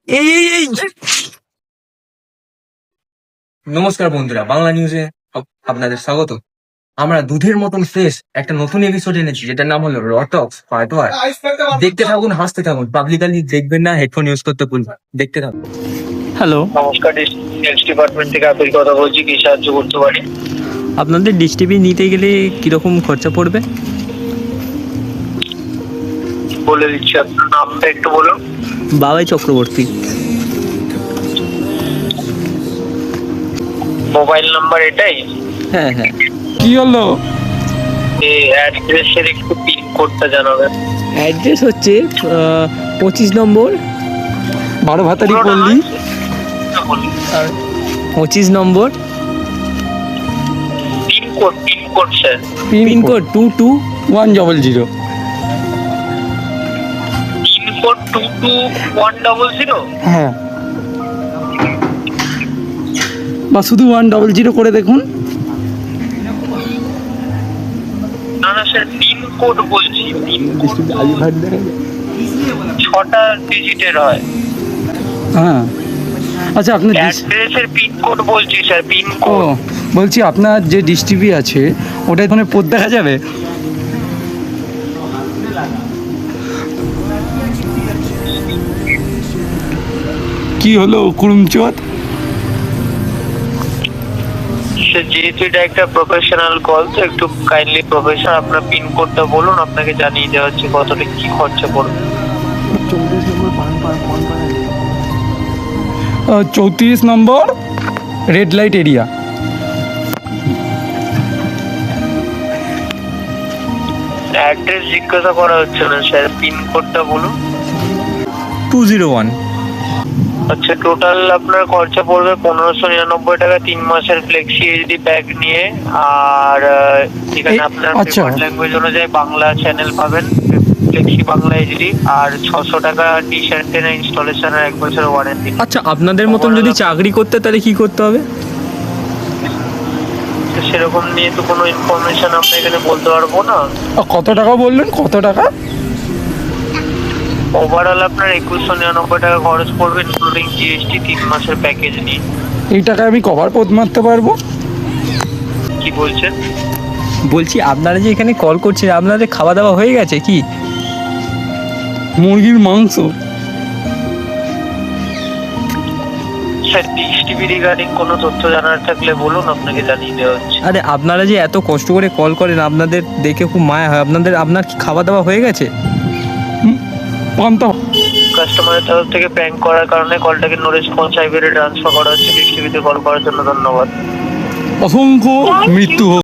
এই এই এই নমস্কার বন্ধুরা, বাংলা নিউজে আপনাদের স্বাগত। আমরা দুধের মতন ফ্রেশ একটা নতুন এপিসোড এনেছি, যেটার নাম হলো র টক্স পার্ট 1। দেখতে থাকুন, হাসতে থাকুন, পাবলিকালি দেখবেন না, হেডফোন ইউজ করতে ভুলবেন। দেখতে থাকুন। হ্যালো, নমস্কার, সেলস ডিপার্টমেন্ট থেকে আপনি কথা বলছি, কি সাহায্য করতে পারি? আপনাদের ডিশ টিভি নিতে গেলে কিরকম খরচা পড়বে? বলে দিচ্ছি, আপনার নামটা একটু বলুন। বাবাই চক্রবর্তী। মোবাইল নাম্বার এটাই? হ্যাঁ হ্যাঁ। কি হলো? এই অ্যাড্রেসের একটু পিন কোডটা জানাবেন। অ্যাড্রেস হচ্ছে 25 নম্বর 12 ভাতারি পল্লী। 25 নম্বর pin code sir. Pincode 22100। Pin code 22100। হ্যাঁ, বা শুধু 100 করে দেখুন। না না স্যার, পিন কোড বলছি। পিন কোড 6টা ডিজিটের হয়। হ্যাঁ, আচ্ছা আপনার অ্যাড্রেসের পিন কোড বলছি স্যার, পিন ও কোড। বলছি আপনার যে ডিশ টিভি আছে ওটা এখানে পোদ দেখা যাবে? কি হলো কুড়ুমচোদ? স্যার, যেহেতু এটা একটা প্রফেশনাল কল, তো একটু কাইন্ডলি প্রফেশনাল আপনার পিন কোডটা বলুন, আপনাকে জানিয়ে দেওয়া হচ্ছে কতটা কি খরচা পড়বে। 34 নম্বর রেড লাইট এরিয়া। অ্যাড্রেস জিজ্ঞাসা করা হচ্ছে না স্যার, পিন কোডটা বলুন। 201। আচ্ছা, টোটাল আপনার খরচা পড়বে 1599 টাকা 3 মাসের ফ্লেক্সি এইচডি প্যাক নিয়ে। আর এখানে আপনার আচ্ছা। প্রেফার্ড ল্যাঙ্গুয়েজ অনুযায়ী বাংলা চ্যানেল পাবেন, ফ্লেক্সি বাংলা এইচডি। আর 600 টাকা ডিশ অ্যান্টেনা ইনস্টলেশন আর 1 বছরের ওয়ারেন্টি। আচ্ছা, আপনাদের মতন যদি চাকরি করতে তাহলে কি করতে হবে? সেরকম নিয়ে তো কোনো ইনফরমেশন আপনি এখানে বলতে পারবো না। কত টাকা বললেন, কত টাকা? ওভারঅল আপনার 2199 টাকা খরচ পড়বে, ইনক্লুডিং জিএসটি 3 মাসের প্যাকেজ নিয়ে। এই টাকায় আমি কভার পোদ মারতে পারবো? কি বলছেন? বলছি আপনারা যে এখানে কল করছেন, আপনাদের খাওয়া দাওয়া হয়ে গেছে কি? মুরগির মাংস। স্যার, ডিশ টিভি রিগার্ডিং কোনো তথ্য জানার থাকলে বলুন, আপনাকে জানিয়ে দেওয়া হচ্ছে। আরে আপনারা যে এত কষ্ট করে কল করেন, আপনাদের দেখে খুব মায়া হয়। আপনার কি খাওয়া দাওয়া হয়ে গেছে? পান্তা। কাস্টমারের তরফ থেকে প্র্যাঙ্ক করার কারণে কলটাকে নো রেসপন্স সাইবারে ট্রান্সফার করা হচ্ছে। ডিশ টিভিতে কল করার জন্য ধন্যবাদ। অসংখ্য মৃত্যু হোক।